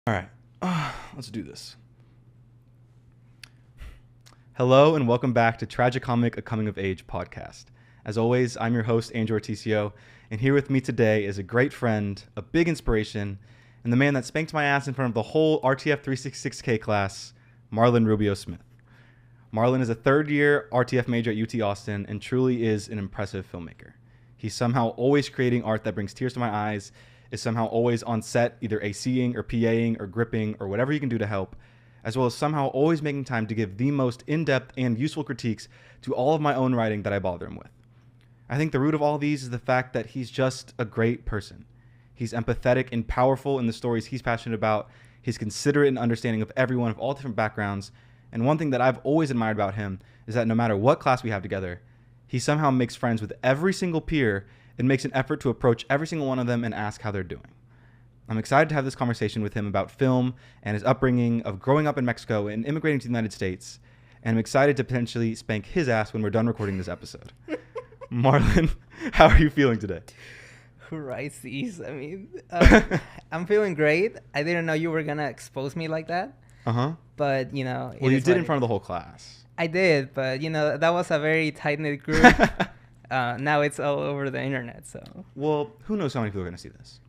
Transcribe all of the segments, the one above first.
All right, let's do this. Hello and welcome back to Tragicomic, a Coming of Age podcast. As always, I'm your host, Andrew Orticio, and here with me today is a great friend, a big inspiration, and the man that spanked my ass in front of the whole RTF 366K class, Marlon Rubio Smith. Marlon is a third-year RTF major at UT Austin and truly is an impressive filmmaker. He's somehow always creating art that brings tears to my eyes, is somehow always on set, either ACing or PAing or gripping or whatever he can do to help, as well as somehow always making time to give the most in-depth and useful critiques to all of my own writing that I bother him with. I think the root of all these is the fact that he's just a great person. He's empathetic and powerful in the stories he's passionate about. He's considerate and understanding of everyone of all different backgrounds. And one thing that I've always admired about him is that no matter what class we have together, he somehow makes friends with every single peer and makes an effort to approach every single one of them and ask how they're doing. I'm excited to have this conversation with him about film and his upbringing of growing up in Mexico and immigrating to the United States. And I'm excited to potentially spank his ass when we're done recording this episode. Marlon, how are you feeling today? Who writes these? I'm feeling great. I didn't know you were going to expose me like that. Uh-huh. But, Well, you did in front of the whole class. I did, but, that was a very tight-knit group. Now it's all over the internet, so. Well, who knows how many people are going to see this,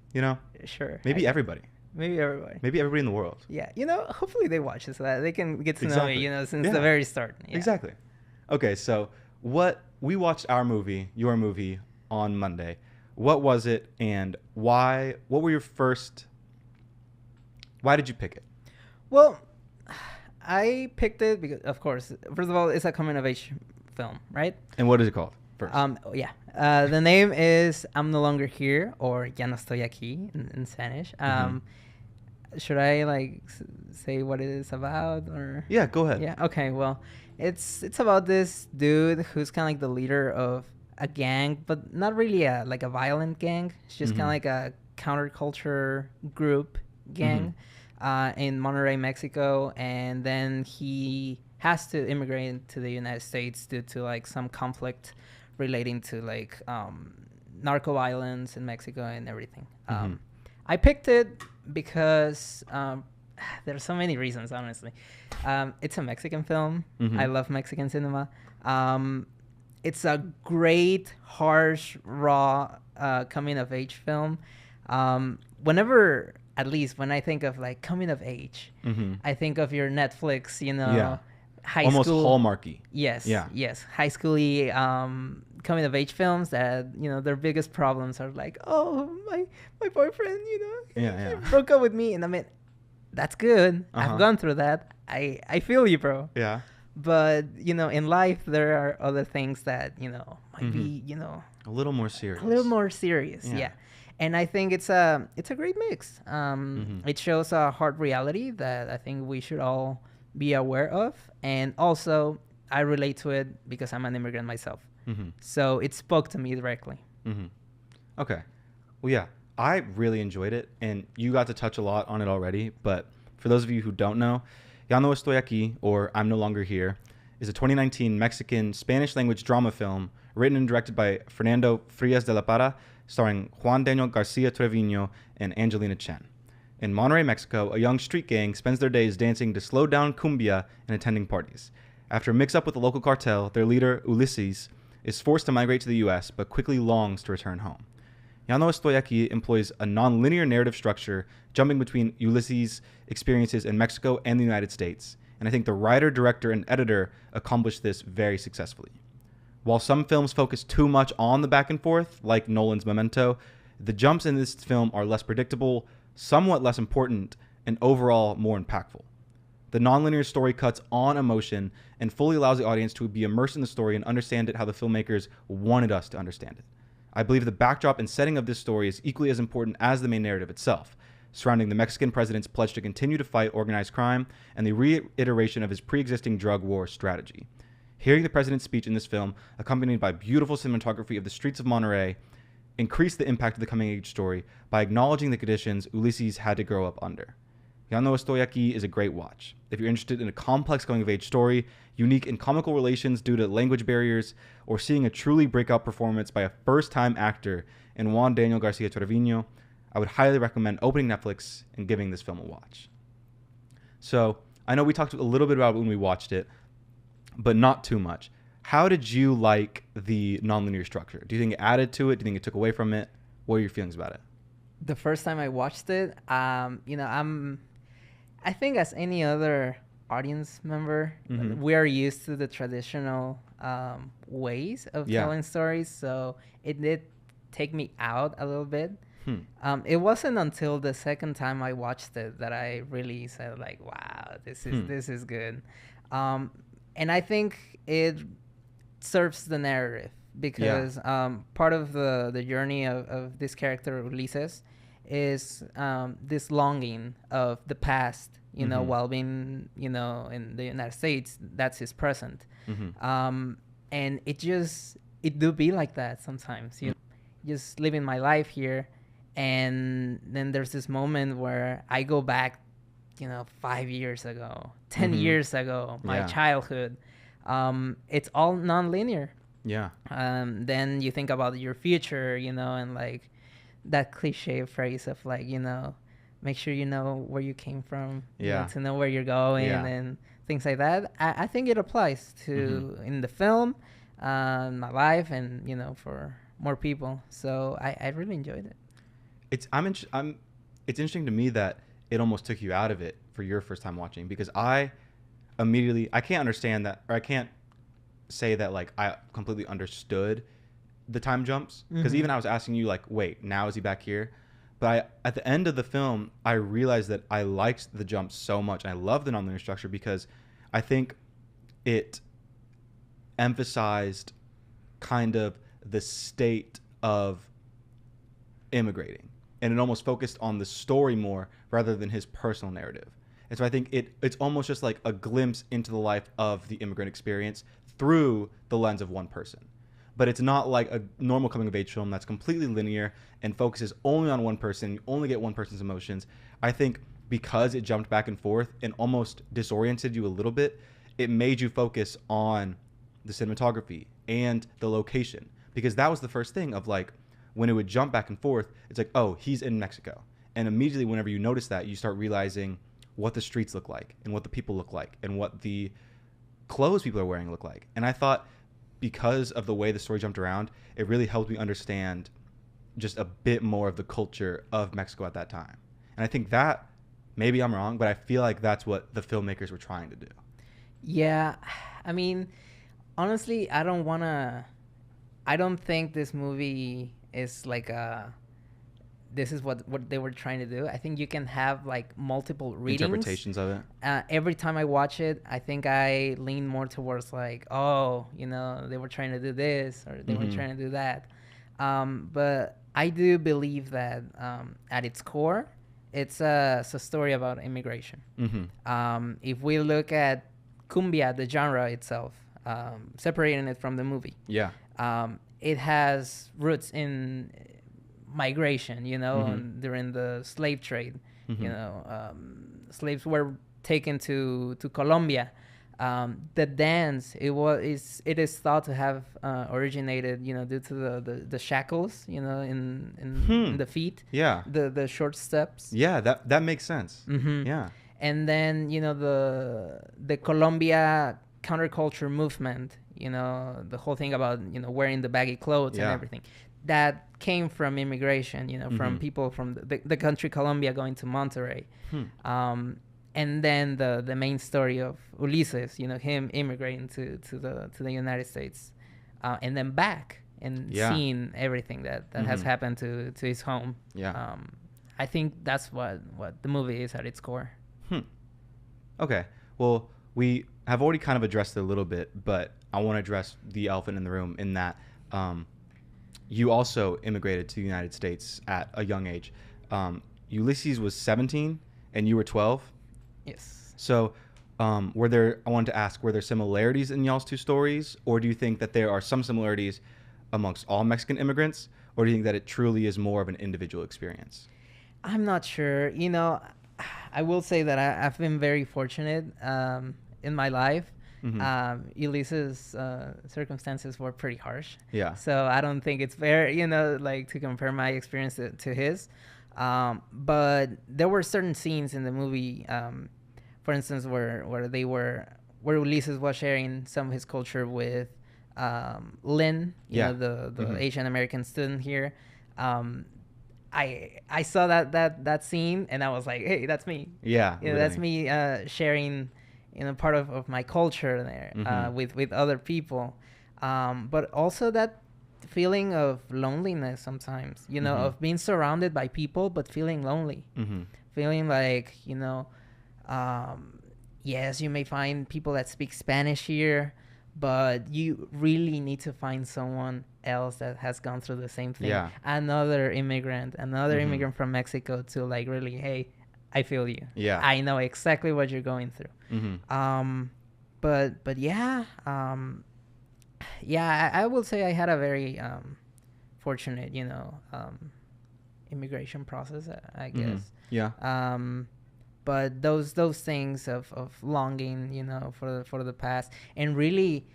Sure. Maybe everybody. Maybe everybody. Maybe everybody in the world. Yeah, hopefully they watch it so that they can get to Exactly. know me, since the very start. Yeah. Exactly. Okay, so we watched your movie on Monday. What was it and why? What were why did you pick it? Well, I picked it because, of course, first of all, it's a coming-of-age film, right? And what is it called first? The name is I'm No Longer Here, or Ya No Estoy Aquí in Spanish. Should I say what it is about, or? Yeah, go ahead. Yeah. Okay. Well, it's about this dude who's kind of like the leader of a gang, but not really a violent gang. It's just kind of like a counterculture group gang in Monterrey, Mexico, and then he has to immigrate to the United States due to some conflict relating to narco violence in Mexico and everything. I picked it because there's so many reasons, honestly. It's a Mexican film. I love Mexican cinema. It's a great, harsh, raw coming of age film. At least when I think of coming of age, I think of your Netflix, high almost school, Hallmarky. Yes. Yeah. Yes. High schooly coming of age films that, their biggest problems are my boyfriend, he broke up with me. And I mean, that's good. I've gone through that. I feel you, bro. Yeah. But, in life, there are other things that, might be, a little more serious. A little more serious. Yeah. And I think it's a great mix. It shows a hard reality that I think we should all be aware of. And also, I relate to it because I'm an immigrant myself. So it spoke to me directly. Okay. Well, yeah, I really enjoyed it. And you got to touch a lot on it already. But for those of you who don't know, Ya No Estoy Aquí, or I'm No Longer Here, is a 2019 Mexican Spanish-language drama film written and directed by Fernando Frias de la Parra, starring Juan Daniel Garcia Trevino and Angelina Chen. In Monterrey, Mexico, a young street gang spends their days dancing to slow-down cumbia and attending parties. After a mix-up with the local cartel, their leader, Ulysses, is forced to migrate to the U.S., but quickly longs to return home. Ya No Estoy Aquí employs a non-linear narrative structure, jumping between Ulysses' experiences in Mexico and the United States, and I think the writer, director, and editor accomplished this very successfully. While some films focus too much on the back and forth, like Nolan's Memento, the jumps in this film are less predictable, somewhat less important, and overall more impactful. The nonlinear story cuts on emotion and fully allows the audience to be immersed in the story and understand it how the filmmakers wanted us to understand it. I believe the backdrop and setting of this story is equally as important as the main narrative itself, surrounding the Mexican president's pledge to continue to fight organized crime and the reiteration of his pre-existing drug war strategy. Hearing the president's speech in this film, accompanied by beautiful cinematography of the streets of Monterrey, increased the impact of the coming-age story by acknowledging the conditions Ulysses had to grow up under. Ya No Estoy Aquí is a great watch. If you're interested in a complex coming-of-age story, unique and comical relations due to language barriers, or seeing a truly breakout performance by a first-time actor in Juan Daniel Garcia Trevino, I would highly recommend opening Netflix and giving this film a watch. So I know we talked a little bit about it when we watched it, but not too much. How did you like the nonlinear structure? Do you think it added to it? Do you think it took away from it? What are your feelings about it? The first time I watched it, I think as any other audience member, we are used to the traditional ways of telling stories, so it did take me out a little bit. It wasn't until the second time I watched it that I really said like, wow, this is good. And I think it serves the narrative because part of the journey of this character Ulises is this longing of the past, while being, in the United States. That's his present. And it do be like that sometimes, just living my life here. And then there's this moment where I go back, 5 years ago, 10 years ago, my childhood. It's all nonlinear. Yeah. Then you think about your future, and like that cliche phrase of like, make sure you know where you came from, to know where you're going, and things like that. I think it applies to in the film, my life, and for more people. So I really enjoyed it. It's interesting to me that it almost took you out of it for your first time watching, because I can't understand that, or I can't say that like I completely understood the time jumps, because even I was asking you like, wait, now is he back here? But at the end of the film, I realized that I liked the jumps so much, and I love the nonlinear structure because I think it emphasized kind of the state of immigrating, and it almost focused on the story more rather than his personal narrative. And so I think it's almost just like a glimpse into the life of the immigrant experience through the lens of one person. But it's not like a normal coming of age film that's completely linear and focuses only on one person. You only get one person's emotions. I think because it jumped back and forth and almost disoriented you a little bit, it made you focus on the cinematography and the location. Because that was the first thing of like, when it would jump back and forth, it's like, oh, he's in Mexico. And immediately whenever you notice that, you start realizing what the streets look like and what the people look like and what the clothes people are wearing look like. And I thought because of the way the story jumped around, it really helped me understand just a bit more of the culture of Mexico at that time. And I think that, maybe I'm wrong, but I feel like that's what the filmmakers were trying to do. Yeah, I mean, honestly, I don't think this movie is like this is what they were trying to do. I think you can have like multiple readings, interpretations of it. Every time I watch it, I think I lean more towards like, oh, they were trying to do this or they were trying to do that. But I do believe that at its core, it's a story about immigration. If we look at cumbia, the genre itself, separating it from the movie, it has roots in migration, during the slave trade. Slaves were taken to Colombia. The dance, it is thought to have originated, due to the shackles, in the feet. The short steps. Yeah, that makes sense. Yeah. And then the Colombia counterculture movement, the whole thing about wearing the baggy clothes and everything, that came from immigration, from people from the country Colombia going to Monterrey. And then the main story of Ulises, him immigrating to the United States, and then back and seeing everything that has happened to his home. I think that's what the movie is at its core. Okay, well, we have already kind of addressed it a little bit, but I want to address the elephant in the room in that you also immigrated to the United States at a young age. Ulysses was 17 and you were 12? Yes. So I wanted to ask, were there similarities in y'all's two stories, or do you think that there are some similarities amongst all Mexican immigrants, or do you think that it truly is more of an individual experience? I'm not sure. I will say that I've been very fortunate in my life. Ulysses' circumstances were pretty harsh. Yeah. So I don't think it's fair, like to compare my experience to his. But there were certain scenes in the movie, for instance, where Ulises was sharing some of his culture with Lynn, the Asian American student here. I saw that scene and I was like, hey, that's me. Yeah, That's me sharing, part of my culture there with other people. But also that feeling of loneliness sometimes, of being surrounded by people but feeling lonely, feeling like, yes, you may find people that speak Spanish here, but you really need to find someone else that has gone through the same thing. Yeah. Another immigrant from Mexico to like really, hey, I feel you. Yeah. I know exactly what you're going through. But yeah, I will say I had a very fortunate, immigration process, I guess. Yeah. But those things of longing, for the past, and really,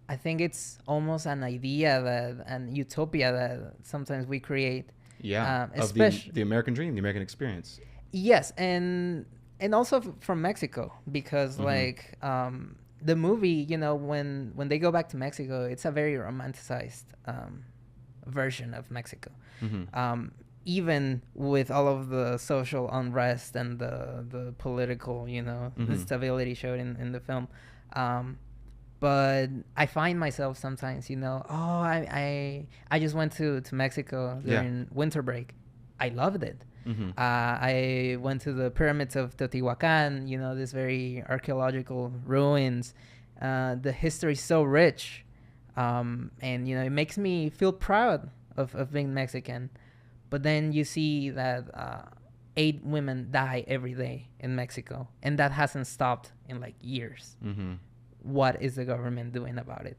I think it's almost an idea an utopia that sometimes we create. Yeah. Of the American dream, the American experience. Yes, and also from Mexico, because like the movie, when they go back to Mexico, it's a very romanticized version of Mexico. Even with all of the social unrest and the political, instability showed in the film. But I find myself sometimes, I just went to Mexico during winter break. I loved it. I went to the pyramids of Teotihuacan, this very archaeological ruins. The history is so rich. And, it makes me feel proud of being Mexican. But then you see that 8 women die every day in Mexico, and that hasn't stopped in like years. What is the government doing about it?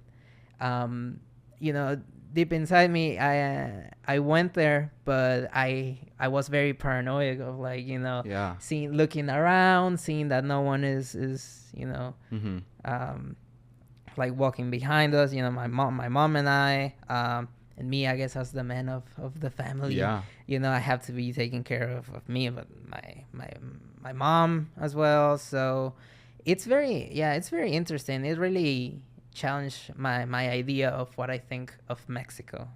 Deep inside me, I went there, but I was very paranoid of like, looking around, seeing that no one is like walking behind us. My mom and I. And me, I guess, as the man of the family, I have to be taking care of me, but my mom as well. So it's very interesting. It really challenged my idea of what I think of Mexico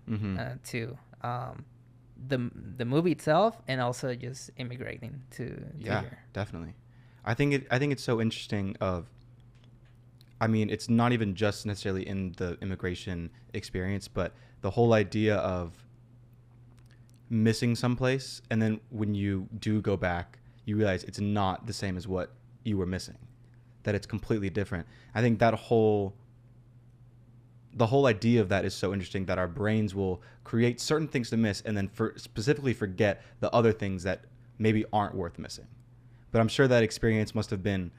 too. The movie itself, and also just immigrating to here. Definitely. I think it's so interesting. It's not even just necessarily in the immigration experience, but the whole idea of missing someplace, and then when you do go back, you realize it's not the same as what you were missing, that it's completely different. I think the whole idea of that is so interesting, that our brains will create certain things to miss and then specifically forget the other things that maybe aren't worth missing. But I'm sure that experience must have been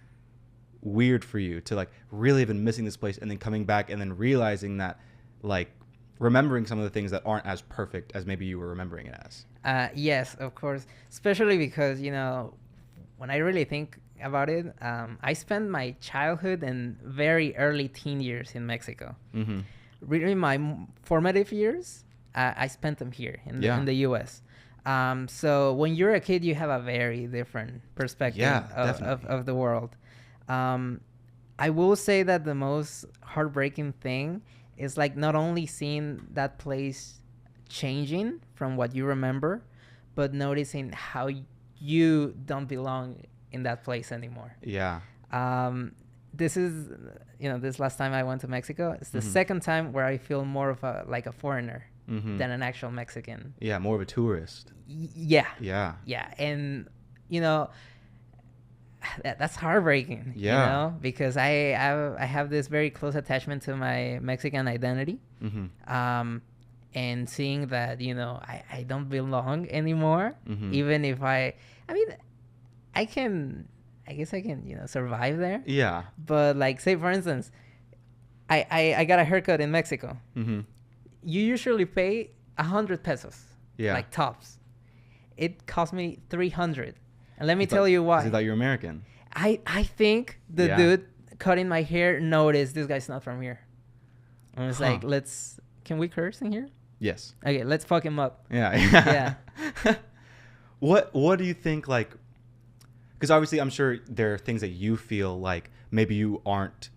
weird for you to like really have been missing this place and then coming back and then realizing that, like, remembering some of the things that aren't as perfect as maybe you were remembering it as. Yes, of course. Especially because, when I really think about it, I spent my childhood and very early teen years in Mexico. Really, my formative years, I spent them here in the U.S. So when you're a kid, you have a very different perspective of the world. I will say that the most heartbreaking thing is like not only seeing that place changing from what you remember, but noticing how you don't belong in that place anymore. Yeah. This is, this last time I went to Mexico, it's the second time where I feel more of a foreigner than an actual Mexican. Yeah, more of a tourist. Yeah. Yeah. Yeah. And, that's heartbreaking, because I have this very close attachment to my Mexican identity. And seeing that, I don't belong anymore, even if I guess I can, survive there. Yeah. But like, say for instance, I got a haircut in Mexico. You usually pay 100 pesos, like tops. It cost me 300. And let me tell you why. Because he thought you were American. I think the dude cutting my hair noticed this guy's not from here. And I was like, can we curse in here? Yes. Okay, let's fuck him up. Yeah. Yeah. What do you think, like, because obviously I'm sure there are things that you feel like maybe you aren't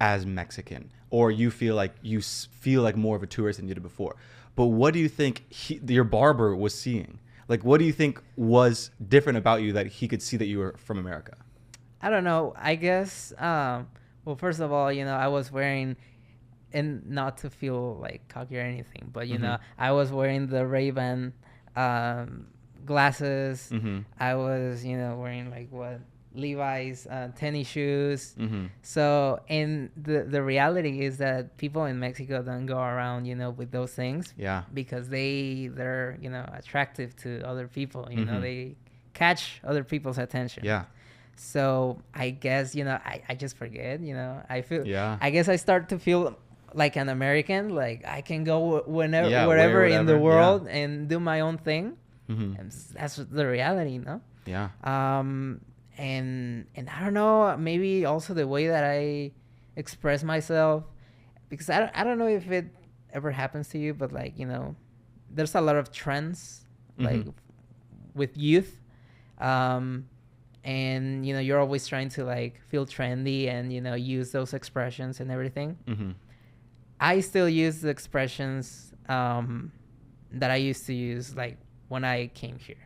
as Mexican, or you feel like feel like more of a tourist than you did before. But what do you think your barber was seeing? Like, what do you think was different about you that he could see that you were from America? I don't know. I guess. Well, first of all, I was wearing, and not to feel like cocky or anything, but Mm-hmm. I was wearing the Ray-Ban um, glasses. Mm-hmm. I was, wearing like what Levi's tennis shoes. Mm-hmm. So, and the reality is that people in Mexico don't go around, with those things Yeah. because they're attractive to other people. Mm-hmm. They catch other people's attention. Yeah. So I guess, I just forget, Yeah. I guess I start to feel like an American, like I can go whenever, Yeah, wherever in the whatever. world and do my own thing. Mm-hmm. And that's the reality, no? Yeah. And I don't know, maybe also the way that I express myself, because I don't know if it ever happens to you, but like, there's a lot of trends, like Mm-hmm. with youth. And you're always trying to like feel trendy and use those expressions and everything. Mm-hmm. I still use the expressions that I used to use like when I came here.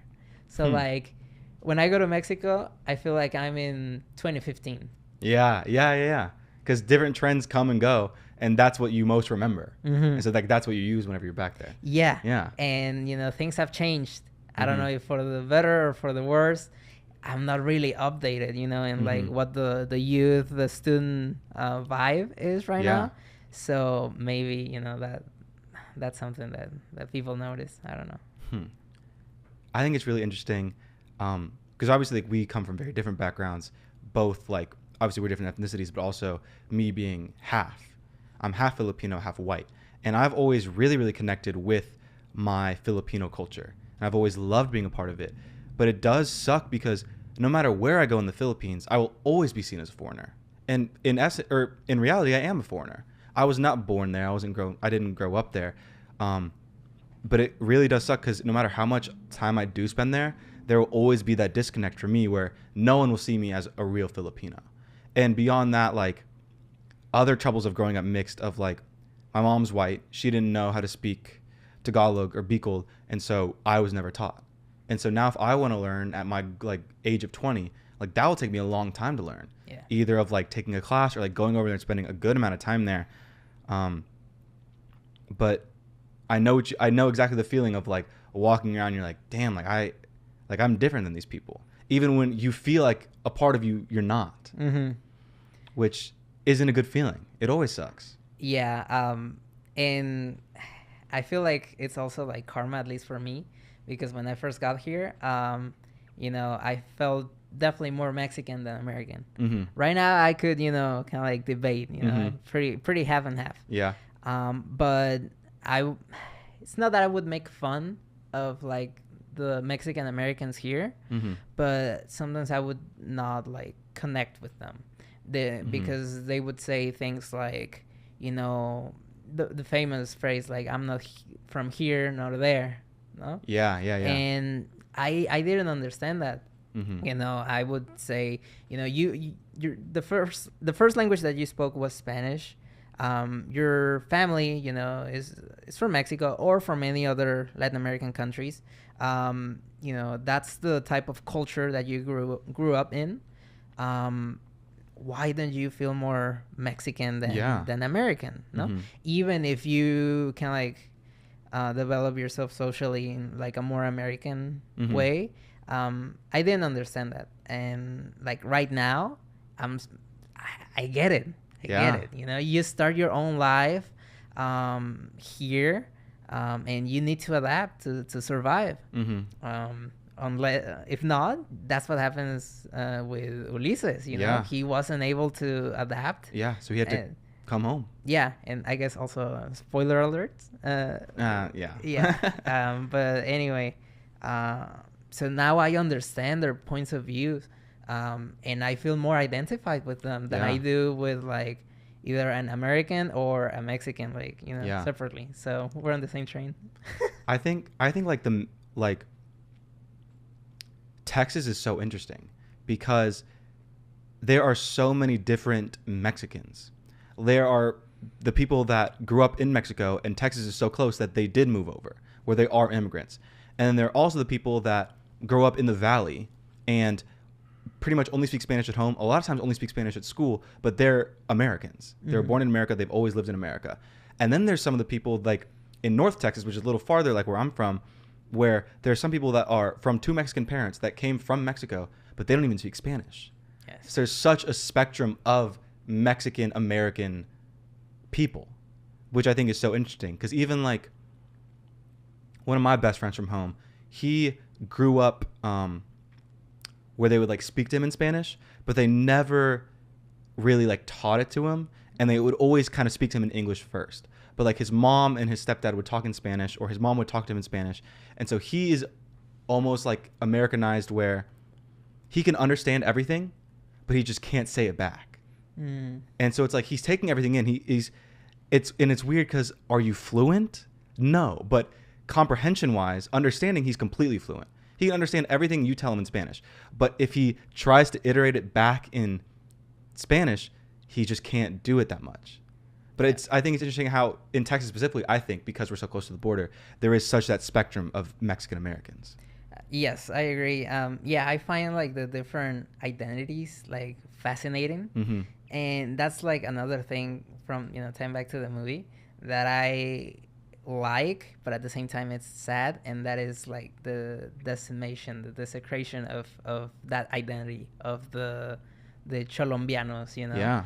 So like when I go to Mexico, I feel like I'm in 2015. Yeah. Because different trends come and go, and that's what you most remember. Mm-hmm. And so like that's what you use whenever you're back there. Yeah. Yeah. And things have changed. I don't Mhm. know if for the better or for the worse. I'm not really updated, in like Mhm. what the youth, the student vibe is right Yeah. now. So maybe that's something that people notice. I don't know. I think it's really interesting because obviously like, we come from very different backgrounds, both like obviously we're different ethnicities, but also me being I'm half Filipino, half white. And I've always really, really connected with my Filipino culture. And I've always loved being a part of it. But it does suck because no matter where I go in the Philippines, I will always be seen as a foreigner. And in reality, I am a foreigner. I was not born there. I didn't grow up there. But it really does suck because no matter how much time I do spend there, there will always be that disconnect for me where no one will see me as a real Filipino. And beyond that, like other troubles of growing up mixed of like my mom's white. She didn't know how to speak Tagalog or Bicol. And so I was never taught. And so now if I want to learn at my like age of 20, like that will take me a long time to learn. Yeah. Either of like taking a class or like going over there and spending a good amount of time there. But I know exactly the feeling of like walking around. You're like, damn, I'm different than these people. Even when you feel like a part of you're not, Mm-hmm. which isn't a good feeling. It always sucks. Yeah. And I feel like it's also like karma, at least for me, because when I first got here, I felt definitely more Mexican than American. Mm-hmm. Right now, I could, kind of like debate, Mhm. pretty half and half. Yeah. But it's not that I would make fun of like the Mexican Americans here, Mm-hmm. but sometimes I would not like connect with them, because they would say things like, the famous phrase like "I'm not from here nor there," no? Yeah. And I didn't understand that. Mm-hmm. I would say, you're the first language that you spoke was Spanish. Your family, is from Mexico or from any other Latin American countries. That's the type of culture that you grew up in. Why don't you feel more Mexican than American? No, Mhm. even if you can like develop yourself socially in like a more American Mhm. way. I didn't understand that, and like right now, I get it. I get it. You start your own life here, and you need to adapt to survive. Mm-hmm. Unless, if not, that's what happens with Ulises. Yeah. He wasn't able to adapt. Yeah. So he had to And- come home. Yeah, and I guess also spoiler alert. Yeah. Yeah. But anyway, so now I understand their points of view, and I feel more identified with them than I Yeah. do with like either an American or a Mexican, like Yeah. separately. So we're on the same train. I think like Texas is so interesting because there are so many different Mexicans. There are the people that grew up in Mexico, and Texas is so close that they did move over, where they are immigrants. And then there are also the people that grow up in the valley and pretty much only speak Spanish at home. A lot of times only speak Spanish at school, but they're Americans. They were born in America. They've always lived in America. And then there's some of the people like in North Texas, which is a little farther, like where I'm from, where there are some people that are from two Mexican parents that came from Mexico, but they don't even speak Spanish. Yes. So there's such a spectrum of Mexican American people, which I think is so interesting. Because even like one of my best friends from home, he grew up where they would like speak to him in Spanish, but they never really like taught it to him, and they would always kind of speak to him in English first. But like his mom and his stepdad would talk in Spanish, or his mom would talk to him in Spanish, and so he is almost like Americanized, where he can understand everything, but he just can't say it back. And so it's like he's taking everything in. It's weird because are you fluent? No, but comprehension wise, understanding, he's completely fluent. He can understand everything you tell him in Spanish, but if he tries to iterate it back in Spanish, he just can't do it that much. But I think it's interesting how in Texas specifically, I think because we're so close to the border, there is such that spectrum of Mexican Americans. Yes, I agree. Yeah, I find like the different identities like fascinating, and that's like another thing from time back to the movie that I like, but at the same time it's sad, and that is like the decimation, the desecration of that identity of the Colombianos, Yeah.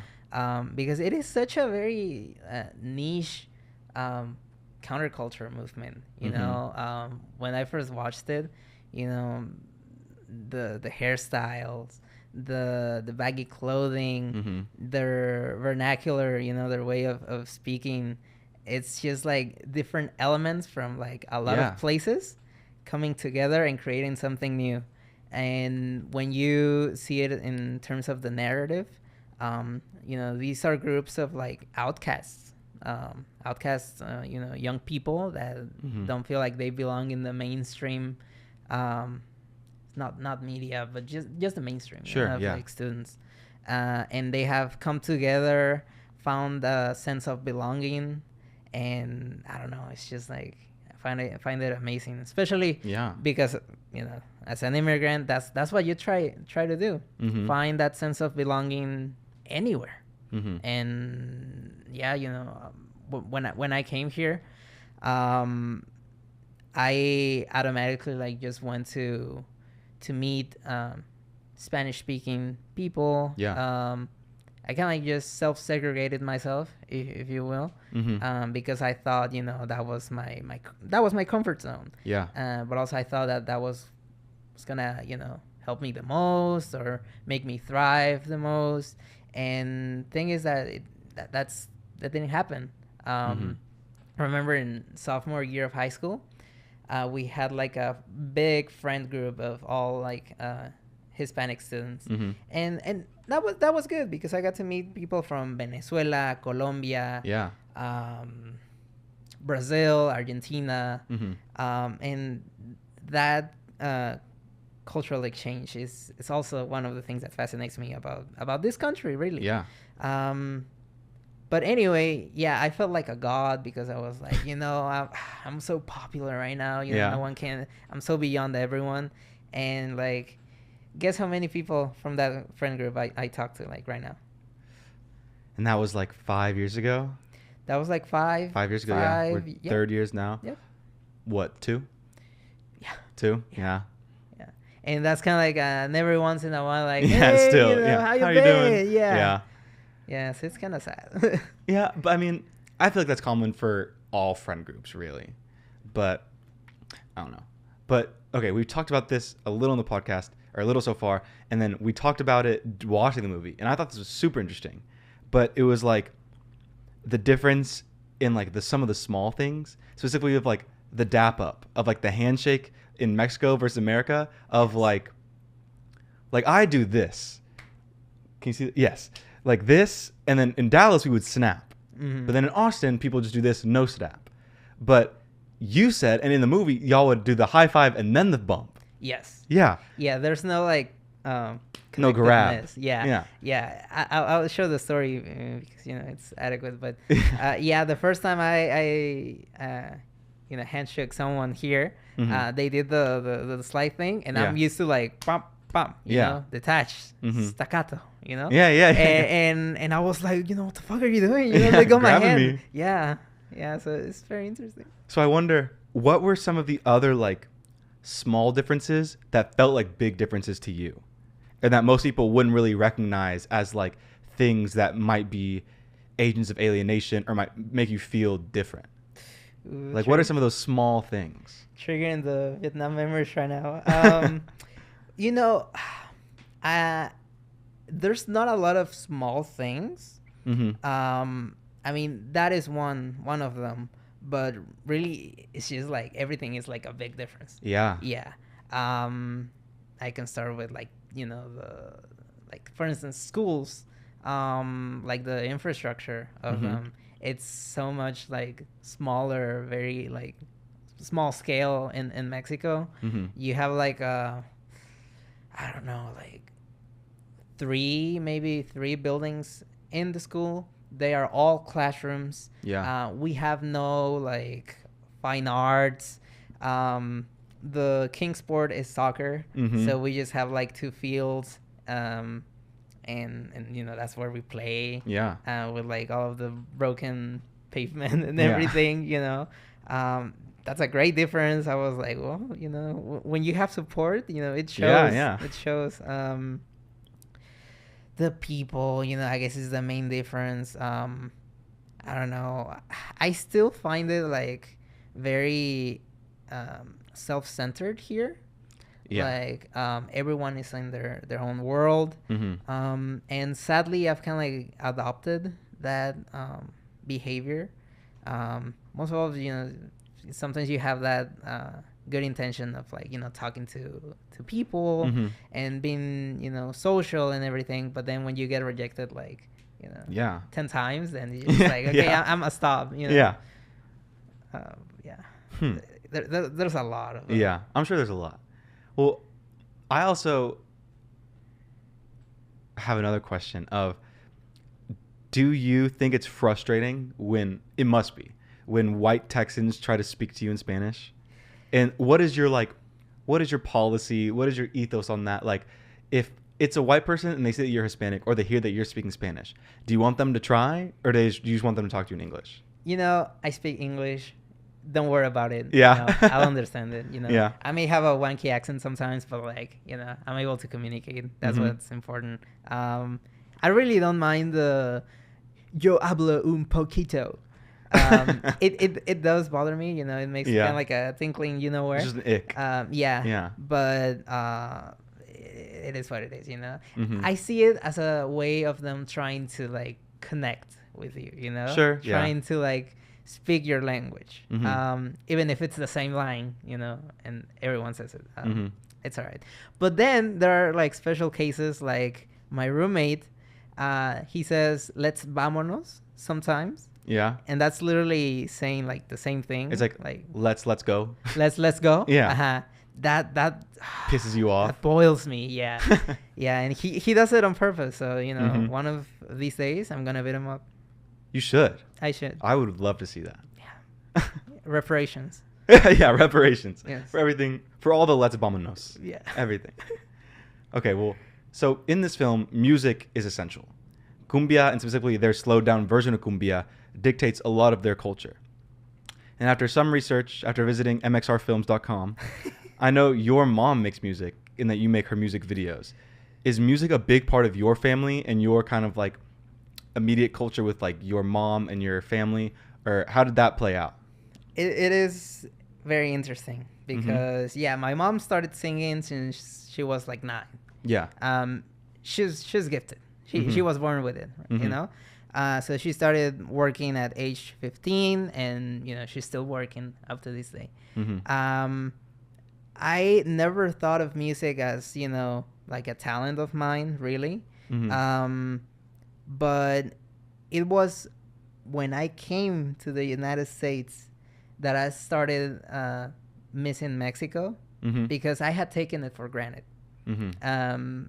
Because it is such a very niche counterculture movement, when I first watched it, the hairstyles, the baggy clothing, their vernacular, their way of speaking. It's just like different elements from like a lot of places coming together and creating something new. And when you see it in terms of the narrative, these are groups of like outcasts, young people that don't feel like they belong in the mainstream, not media, but just the mainstream. Like students, and they have come together, found a sense of belonging. And I don't know, it's just like I find it amazing, especially because as an immigrant, that's what you try to do, find that sense of belonging anywhere. And when I came here, I automatically like just went to meet Spanish speaking people. I kind of like just self-segregated myself, if you will, because I thought, that was my comfort zone. But also I thought that was gonna, help me the most or make me thrive the most. And thing is that that didn't happen. I remember in sophomore year of high school, we had like a big friend group of all like Hispanic students, and that was good because I got to meet people from Venezuela, Colombia, Brazil, Argentina, and that cultural exchange is also one of the things that fascinates me about this country, really. But anyway, I felt like a god because I was like, I'm so popular right now. No one can. I'm so beyond everyone, and like. Guess how many people from that friend group I talk to like right now? And that was like 5 years ago? That was like 5 years ago, yeah. We're third years now? Yep. What, 2? Yeah. 2? Yeah. And that's kind of like and every once in a while, like, yeah, hey, still, how you doing? Yeah. So it's kind of sad. Yeah, but I mean, I feel like that's common for all friend groups, really. But I don't know. But okay, we've talked about this a little in the podcast, or a little so far, and then we talked about it watching the movie, and I thought this was super interesting. But it was like the difference in like some of the small things, specifically of like the dap up, of like the handshake in Mexico versus America, of like I do this. Can you see? Yes, like this, and then in Dallas we would snap, but then in Austin people just do this, no snap. But you said, and in the movie y'all would do the high five and then the bump. Yes. Yeah. Yeah, there's no like No grab. connectedness. Yeah. Yeah. Yeah. I'll show the story because it's adequate. But yeah, the first time I handshook someone here, Mhm. they did the slide thing, and I'm Yeah. used to like bump bump, Yeah. detached, Mhm. staccato, Yeah, yeah, yeah. and I was like, what the fuck are you doing? They got my grabbing hand. me. Yeah. Yeah. So it's very interesting. So I wonder, what were some of the other like small differences that felt like big differences to you, and that most people wouldn't really recognize as like things that might be agents of alienation or might make you feel different? Ooh, Like, what are some of those small things? triggering the Vietnam memories right now. you know, uh, there's not a lot of small things. Mm-hmm. I mean, that is one of them, but really, it's just like everything is like a big difference. Yeah. Yeah. Um, I can start with like the like for instance schools, like the infrastructure of Mm-hmm. them. It's so much like smaller, very like small scale in Mexico. Mm-hmm. You have like I don't know, like maybe three buildings in the school. They are all classrooms. Yeah. We have no like fine arts. The king sport is soccer, Mm-hmm. so we just have like two fields, and that's where we play. Yeah. With like all of the broken pavement and Yeah. everything. That's a great difference. I was like, well, when you have support, it shows. Yeah, yeah. It shows. The people, I guess is the main difference. I don't know. I still find it like very self-centered here. Yeah. Like everyone is in their own world. Mm-hmm. And sadly I've kind of like adopted that behavior. Most of all, sometimes you have that good intention of like talking to people Mm-hmm. and being social and everything, but then when you get rejected like Yeah. 10 times, then you're just like, okay, Yeah. I'm a stop. Yeah. Yeah. Hmm. There's a lot of Yeah. I'm sure there's a lot. Well, I also have another question of, do you think it's frustrating when white Texans try to speak to you in Spanish? And what is your policy? What is your ethos on that? Like, if it's a white person and they say that you're Hispanic or they hear that you're speaking Spanish, do you want them to try, or do you just want them to talk to you in English? I speak English. Don't worry about it. Yeah. I'll understand it. Yeah. I may have a wonky accent sometimes, but like, I'm able to communicate. That's Mhm. what's important. I really don't mind the yo hablo un poquito. It does bother me. It makes Yeah. kind of like a tinkling, where. It's just an ick. Yeah. Yeah. But it is what it is. Mhm. I see it as a way of them trying to like connect with you. Sure, yeah. Trying to like speak your language. Mhm. Even if it's the same line, and everyone says it. Mhm. It's all right. But then there are like special cases, like my roommate. He says "let's vámonos" sometimes. Yeah. And that's literally saying like the same thing. It's like let's go. let's go. Yeah. Uh-huh. That Pisses you off. that boils me. Yeah. Yeah, and he does it on purpose. So Mhm. one of these days I'm gonna beat him up. You should. I should. I would love to see that. Reparations. Yeah, reparations. Yes. For everything, for all the let's vámonos. Yeah. Everything. Okay, well, so in this film, music is essential. Cumbia, and specifically their slowed down version of cumbia, dictates a lot of their culture. And after some research, after visiting mxrfilms.com, I know your mom makes music and that you make her music videos. Is music a big part of your family and your kind of like immediate culture with like your mom and your family, or how did that play out? It is very interesting because my mom started singing since she was like 9. Yeah. She's gifted. She was born with it, so she started working at age 15, and she's still working up to this day. I never thought of music as like a talent of mine, really. But it was when I came to the United States that I started missing Mexico because I had taken it for granted. Mm-hmm.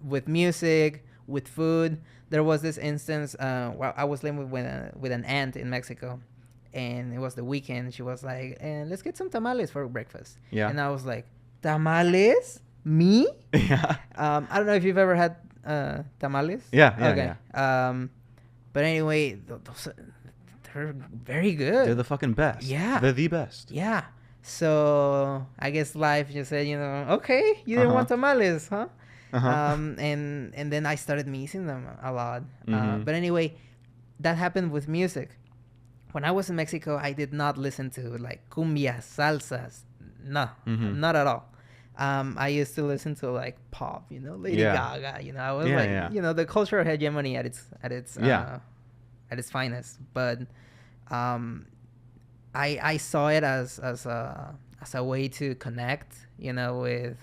With music, with food. There was this instance where I was living with an aunt in Mexico, and it was the weekend. She was like, let's get some tamales for breakfast. Yeah. And I was like, tamales? Me? Yeah. I don't know if you've ever had tamales. Yeah. Okay. But anyway, those, they're very good. They're the fucking best. Yeah. They're the best. Yeah. So I guess life just said, okay, you didn't want tamales, huh? And then I started missing them a lot. But anyway, that happened with music. When I was in Mexico, I did not listen to like cumbias, salsas. No, not at all. I used to listen to like pop, Lady Gaga. I was the cultural hegemony at its finest. But I saw it as a way to connect, with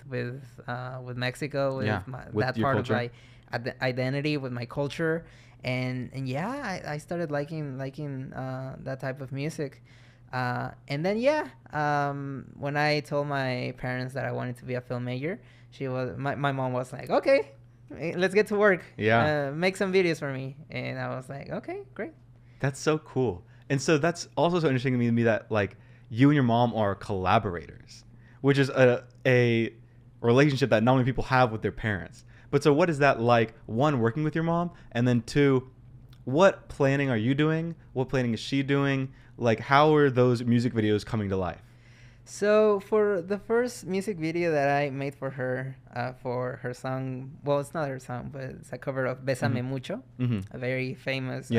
Mexico, with that part culture. Of my identity, with my culture, and I started liking that type of music. And then when I told my parents that I wanted to be a film major, my mom was like, okay, let's get to work. Make some videos for me. And I was like, okay, great. That's so cool. And so that's also so interesting to me that like you and your mom are collaborators, which is a relationship that not many people have with their parents. But so what is that like, one, working with your mom, and then two, what planning are you doing? What planning is she doing? Like, how are those music videos coming to life? So for the first music video that I made for her song, well, it's not her song, but it's a cover of Bésame Mucho, a very famous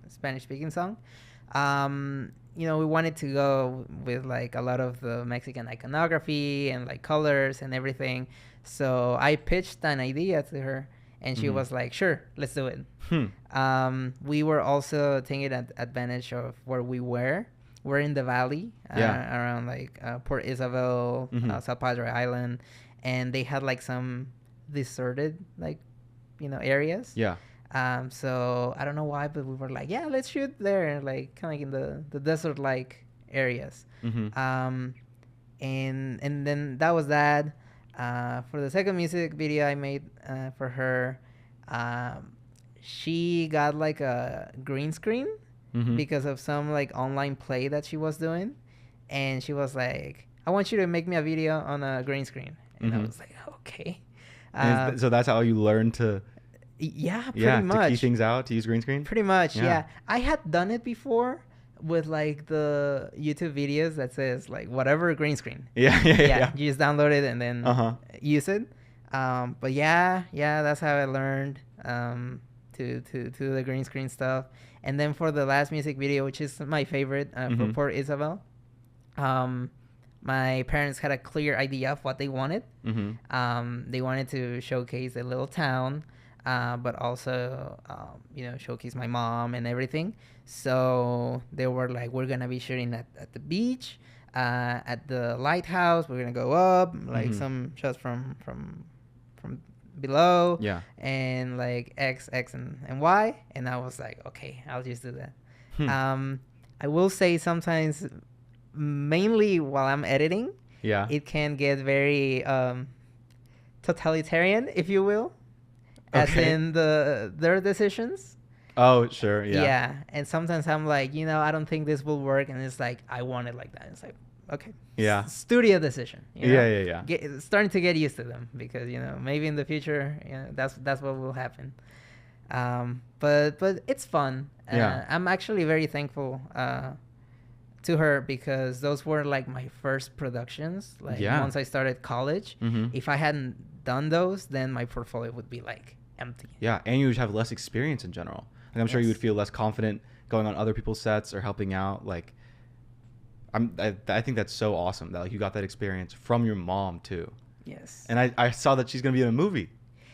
Spanish-speaking song. We wanted to go with like a lot of the Mexican iconography and like colors and everything. So I pitched an idea to her, and she was like, sure, let's do it. We were also taking advantage of where we were. We're in the valley, around like Port Isabel, South Padre Island, and they had like some deserted like areas. So I don't know why, but we were like, let's shoot there, like kind of like in the desert like areas. And then that was that. For the second music video I made for her, she got like a green screen because of some like online play that she was doing, and she was like, I want you to make me a video on a green screen. And I was like, okay. So that's how you learned to pretty much to key things out, to use green screen. Pretty much. I had done it before with like the YouTube videos that says like whatever green screen. You just download it and then use it. But that's how I learned to do the green screen stuff. And then for the last music video, which is my favorite, for Port Isabel, my parents had a clear idea of what they wanted. They wanted to showcase a little town, but also showcase my mom and everything. So they were like, we're gonna be shooting at the beach, at the lighthouse. We're gonna go up, like some shots from below, and like X and Y. And I was like, okay, I'll just do that. I will say sometimes, mainly while I'm editing, it can get very totalitarian, if you will, as in their decisions. Oh, sure. And sometimes I'm like, I don't think this will work, and it's like, I want it like that. It's like, okay, studio decision. Starting to get used to them, because maybe in the future, that's what will happen. But it's fun. I'm actually very thankful to her, because those were like my first productions. Like once I started college, if I hadn't done those, then my portfolio would be like empty. And you would have less experience in general. Like, I'm sure you would feel less confident going on other people's sets or helping out. Like, I think that's so awesome that like you got that experience from your mom too. Yes. And I saw that she's gonna be in a movie.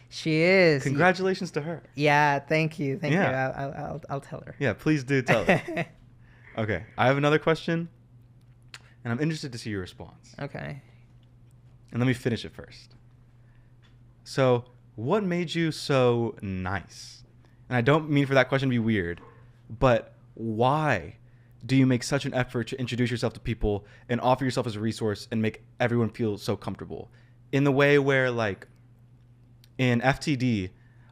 She is. Congratulations to her. Yeah, thank you. I'll tell her. Yeah, please do tell her. Okay, I have another question, and I'm interested to see your response. Okay. And let me finish it first. So, what made you so nice? And I don't mean for that question to be weird, but why do you make such an effort to introduce yourself to people and offer yourself as a resource and make everyone feel so comfortable in the way where, like, in FTD,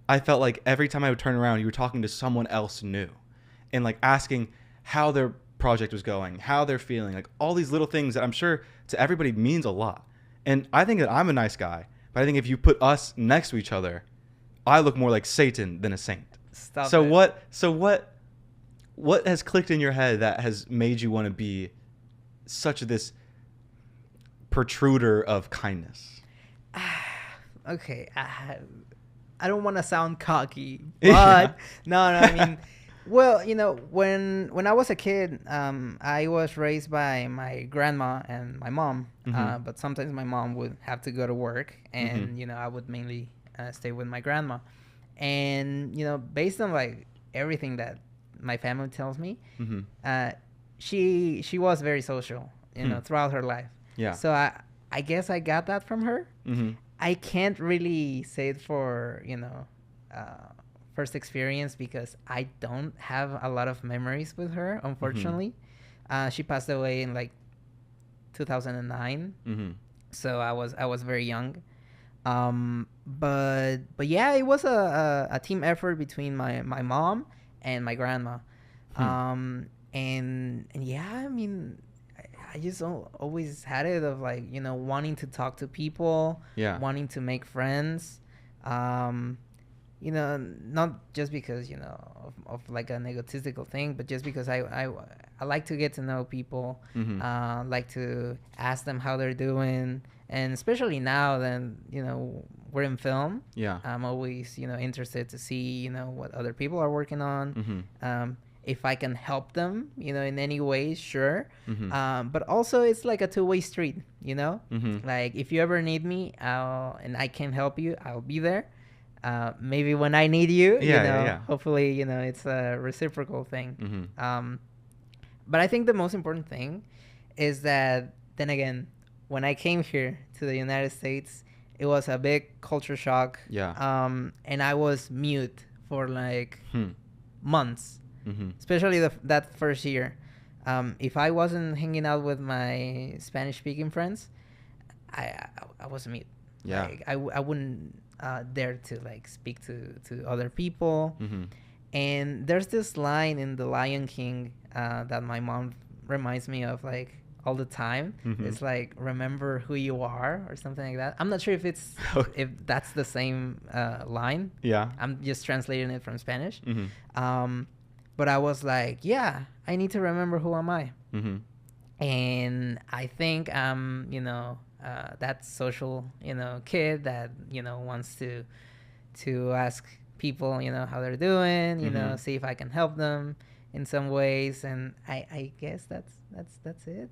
I felt like every time I would turn around, you were talking to someone else new and like asking how their project was going, how they're feeling, like all these little things that I'm sure to everybody means a lot. And I think that I'm a nice guy, but I think if you put us next to each other, I look more like Satan than a saint. Stop So it. what has clicked in your head that has made you want to be such this protruder of kindness? Okay, I don't want to sound cocky, but Yeah. no, I mean, well, when I was a kid, I was raised by my grandma and my mom, Mhm. but sometimes my mom would have to go to work, and I would mainly stay with my grandma, and based on like everything that my family tells me, Mhm. uh, she was very social, throughout her life. Yeah. So I guess I got that from her. Mhm. I can't really say it for uh, first experience because I don't have a lot of memories with her. Unfortunately, she passed away in like 2009, Mhm. so I was very young. But yeah, it was a team effort between my mom and my grandma. And yeah, I mean, I just always had it of like wanting to talk to people, Yeah. wanting to make friends, um, not just because of like an egotistical thing, but just because I like to get to know people, Mhm. like to ask them how they're doing, and especially now that we're in film, Yeah. I'm always interested to see what other people are working on. Mhm. If I can help them, in any way, sure. Mhm. But also it's like a two-way street, Mhm. like if you ever need me, and I can help you, I'll be there. Maybe when I need you, Yeah. hopefully, it's a reciprocal thing. Mhm. But I think the most important thing is that, then again, when I came here to the United States, it was a big culture shock. Yeah. And I was mute for like Hmm. months, Mhm. especially that first year. If I wasn't hanging out with my Spanish-speaking friends, I was mute. Yeah. Like I wouldn't dare to like speak to other people. Mhm. And there's this line in The Lion King that my mom reminds me of like all the time. Mhm. It's like, remember who you are, or something like that. I'm not sure if that's the same line. Yeah. I'm just translating it from Spanish. Mhm. But I was like, yeah, I need to remember who am I. Mhm. And I think I'm, that social, kid that, wants to ask people, how they're doing, see if I can help them in some ways. And I guess that's it.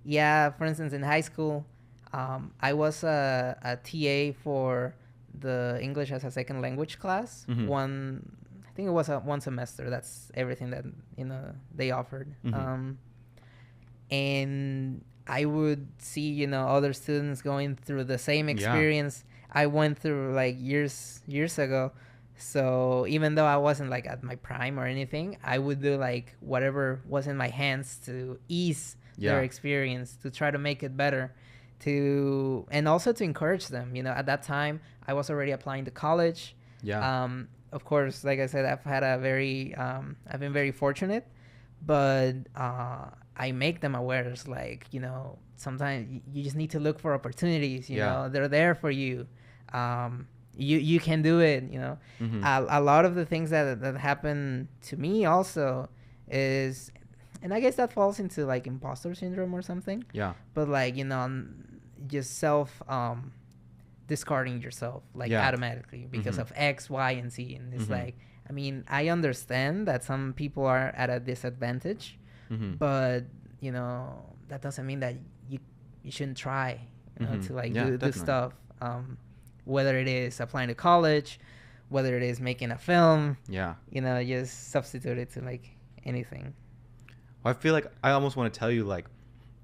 Yeah, for instance, in high school, I was a TA for the English as a second language class. I think it was one semester. That's everything that they offered. And I would see other students going through the same experience I went through like years ago. So even though I wasn't like at my prime or anything, I would do like whatever was in my hands to ease their experience, to try to make it better, and also to encourage them. At that time I was already applying to college. Of course, like I said, I've been very fortunate, but I make them aware. It's like, sometimes you just need to look for opportunities. They're there for you. You can do it. A lot of the things that happen to me also is, and I guess that falls into like imposter syndrome or something. But like, just discarding yourself like automatically because of X, Y, and Z. And it's like, I mean, I understand that some people are at a disadvantage, but that doesn't mean that you shouldn't try to like do this stuff. Whether it is applying to college, whether it is making a film, just substitute it to like anything. I feel like I almost want to tell you like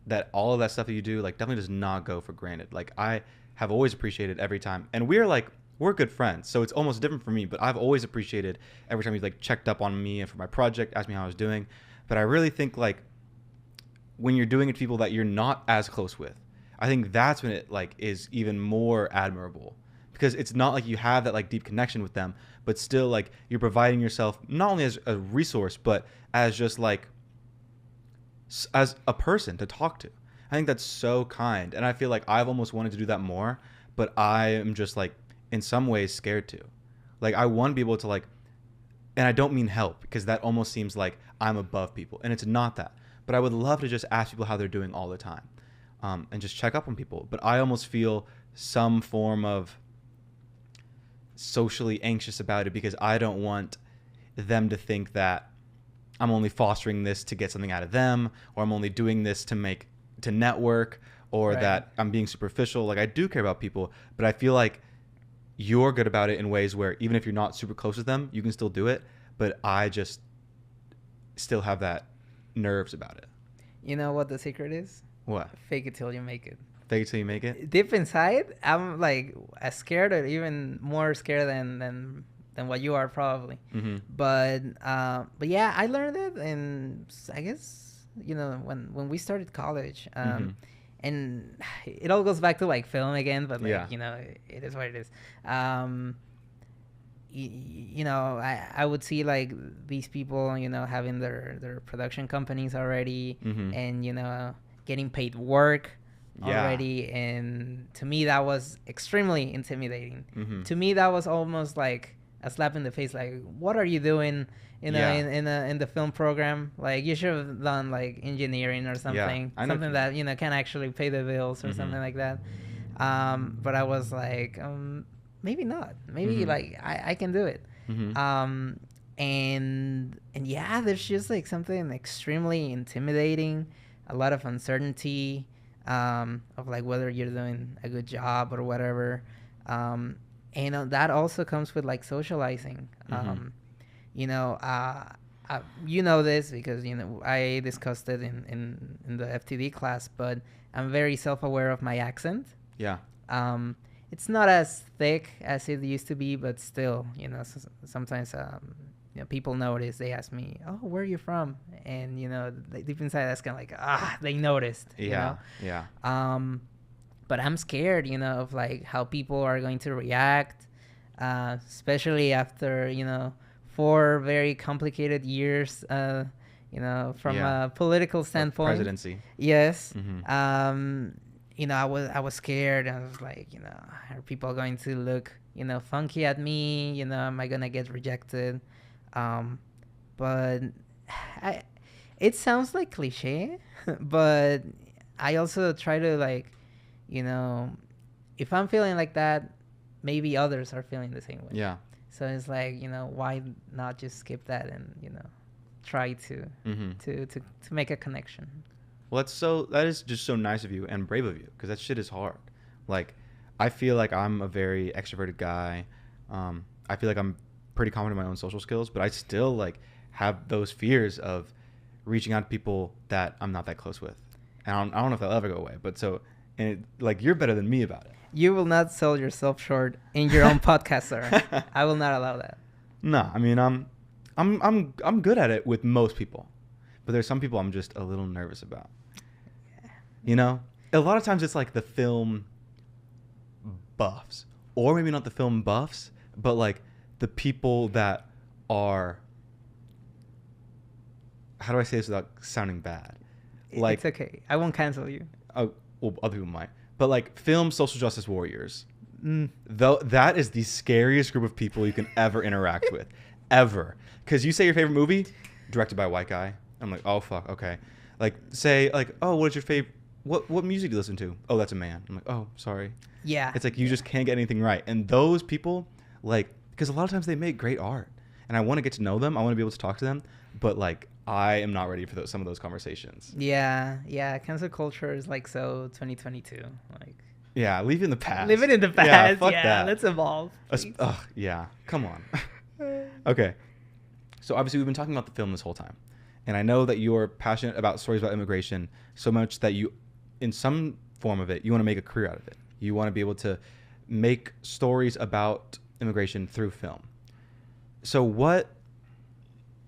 that all of that stuff that you do like definitely does not go for granted. Like I have always appreciated every time, and we're like we're good friends, so it's almost different for me. But I've always appreciated every time he like checked up on me and for my project, asked me how I was doing. But I really think like when you're doing it to people that you're not as close with, I think that's when it like is even more admirable, because it's not like you have that like deep connection with them, but still like you're providing yourself not only as a resource, but as just like as a person to talk to. I think that's so kind, and I feel like I've almost wanted to do that more, but I am just like in some ways scared to. Like I want to be able to like, and I don't mean help, because that almost seems like I'm above people, and it's not that. But I would love to just ask people how they're doing all the time, and just check up on people. But I almost feel some form of socially anxious about it, because I don't want them to think that I'm only fostering this to get something out of them, or I'm only doing this to network, or Right. that I'm being superficial. Like I do care about people, but I feel like you're good about it in ways where even if you're not super close with them, you can still do it. But I just still have that nerves about it. You know what the secret is? What? Fake it till you make it. Fake it till you make it? Deep inside, I'm like as scared, or even more scared than what you are probably. Mm-hmm. But yeah, I learned it, and I guess when we started college, and it all goes back to like film again, but like Yeah. it is what it is. I would see like these people, having their production companies already, Mm-hmm. and getting paid work Yeah. already, and to me that was extremely intimidating. Mm-hmm. To me that was almost like a slap in the face, like, what are you doing Yeah. in the film program? Like, you should have done like engineering or something, I know something that can actually pay the bills or Mhm. something like that. But I was like, maybe not, maybe Mhm. like I can do it. Mm-hmm. And yeah, there's just like something extremely intimidating, a lot of uncertainty, of like whether you're doing a good job or whatever. And that also comes with like socializing. Mhm. This because I discussed it in the FTD class, but I'm very self-aware of my accent. Yeah. It's not as thick as it used to be, but still, sometimes people notice. They ask me, "Oh, where are you from?" And deep inside, that's kind of like, they noticed. Yeah. Yeah. But I'm scared, of like how people are going to react, especially after 4 very complicated years, from Yeah. a political standpoint. Presidency. Yes. Mhm. I was scared. I was like, are people going to look, funky at me? Am I gonna get rejected? But it sounds like cliche, but I also try to like, if I'm feeling like that, maybe others are feeling the same way. Yeah. So it's like, why not just skip that and, try to Mhm. to make a connection. Well, that is just so nice of you and brave of you, because that shit is hard. Like, I feel like I'm a very extroverted guy. I feel like I'm pretty confident in my own social skills, but I still like have those fears of reaching out to people that I'm not that close with. And I don't know if that'll ever go away. But like you're better than me about it. You will not sell yourself short in your own podcast, sir. I will not allow that. No, I mean I'm good at it with most people, but there's some people I'm just a little nervous about. A lot of times it's like the film buffs, or maybe not the film buffs, but like the people that are, how do I say this without sounding bad? Like, it's okay. I won't cancel you. Well, other people might, but like film social justice warriors. Mm. Though that is the scariest group of people you can ever interact with, ever. Because you say your favorite movie, directed by a white guy. I'm like, oh fuck, okay. Like say like, oh, what is your favorite? What music do you listen to? Oh, that's a man. I'm like, oh, sorry. Yeah. It's like you just can't get anything right. And those people, like, because a lot of times they make great art, and I want to get to know them. I want to be able to talk to them, but like I am not ready for some of those conversations. Yeah. Cancel culture is like so 2022. Like. Yeah, leave it in the past. Live it in the past. Yeah, fuck that. Let's evolve. Yeah, come on. Okay. So obviously we've been talking about the film this whole time. And I know that you're passionate about stories about immigration so much that you, in some form of it, you want to make a career out of it. You want to be able to make stories about immigration through film. So what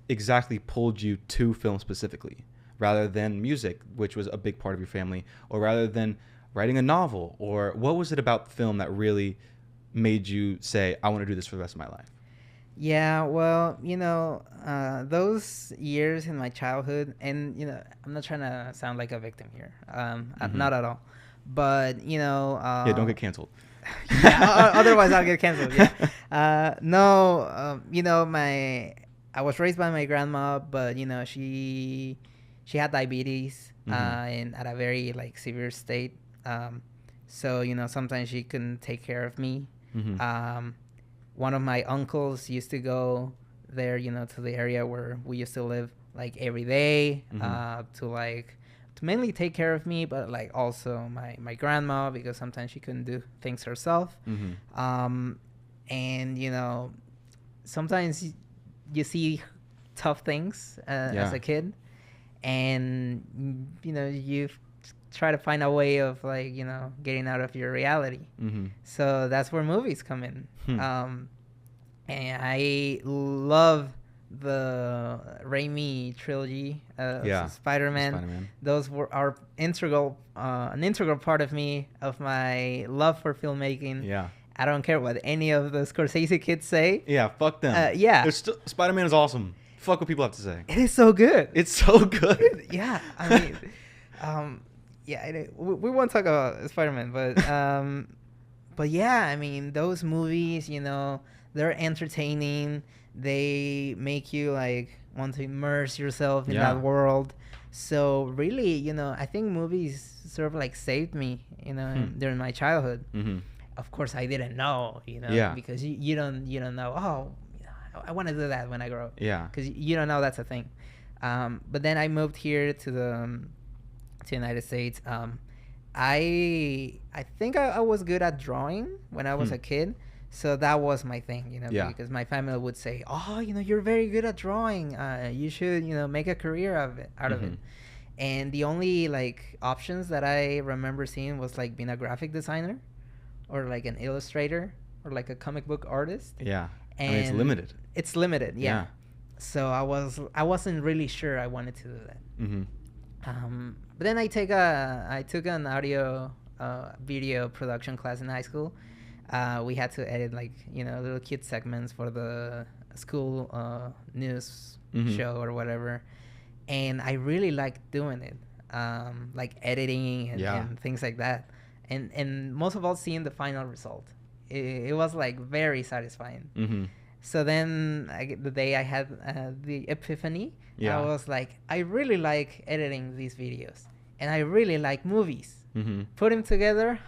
exactly pulled you to film specifically, rather than music, which was a big part of your family, or rather than writing a novel? Or what was it about film that really made you say, I want to do this for the rest of my life? Yeah, well, those years in my childhood, and I'm not trying to sound like a victim here, not at all, but Yeah, don't get canceled. yeah, otherwise I'll get canceled. Yeah, no, I was raised by my grandma, but she had diabetes, and at a very like severe state, so sometimes she couldn't take care of me. One of my uncles used to go there, to the area where we used to live, like every day, to mainly take care of me, but like also my grandma, because sometimes she couldn't do things herself. And sometimes you see tough things as a kid, and you try to find a way of like getting out of your reality. So that's where movies come in. And I love the Raimi trilogy, Spider-Man. Those are an integral part of my love for filmmaking. Yeah, I don't care what any of the Scorsese kids say. Yeah, fuck them. Yeah, Spider-Man is awesome. Fuck what people have to say. It is so good. It's so good. Yeah, I mean, yeah, we won't talk about Spider-Man, but yeah, I mean, those movies, they're entertaining. They make you like want to immerse yourself in that world. So really, I think movies sort of like saved me, during my childhood. Of course, I didn't know, because you don't know. Oh, I want to do that when I grow up. Yeah. Because you don't know that's a thing. But then I moved here to the United States. I think I was good at drawing when I was a kid. So that was my thing, because my family would say, oh, you're very good at drawing. You should, make a career out of it. And the only like options that I remember seeing was like being a graphic designer or like an illustrator or like a comic book artist. Yeah. And I mean, it's limited. It's limited. Yeah. So I wasn't really sure I wanted to do that. But then I took an audio video production class in high school. We had to edit like little kid segments for the school news show or whatever, and I really liked doing it, like editing and things like that, and most of all seeing the final result. It was like very satisfying. So then the day I had the epiphany, I was like, I really like editing these videos, and I really like movies. Put them together,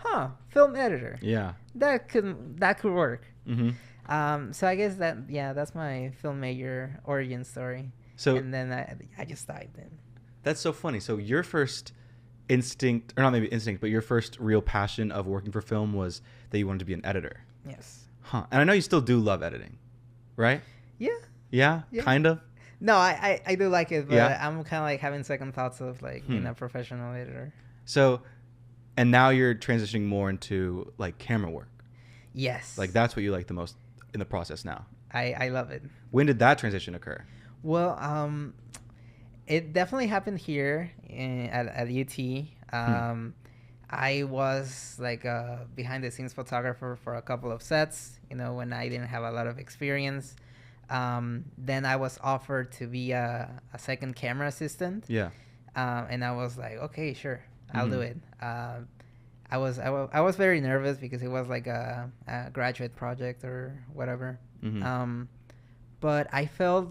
film editor. Yeah, that could work. So I guess that's my film major origin story. So and then I just dived in. That's so funny. So your first instinct, or not maybe instinct, but your first real passion of working for film was that you wanted to be an editor. Yes. And I know you still do love editing, right? Yeah. Kind of. No, I do like it, but I'm kind of like having second thoughts of like being a professional editor. So. And now you're transitioning more into like camera work. Yes. Like that's what you like the most in the process now. I love it. When did that transition occur? Well, it definitely happened here at UT. I was like a behind the scenes photographer for a couple of sets, when I didn't have a lot of experience. Then I was offered to be a second camera assistant. Yeah. And I was like, okay, sure. I'll do it. I was very nervous because it was like a graduate project or whatever. But I felt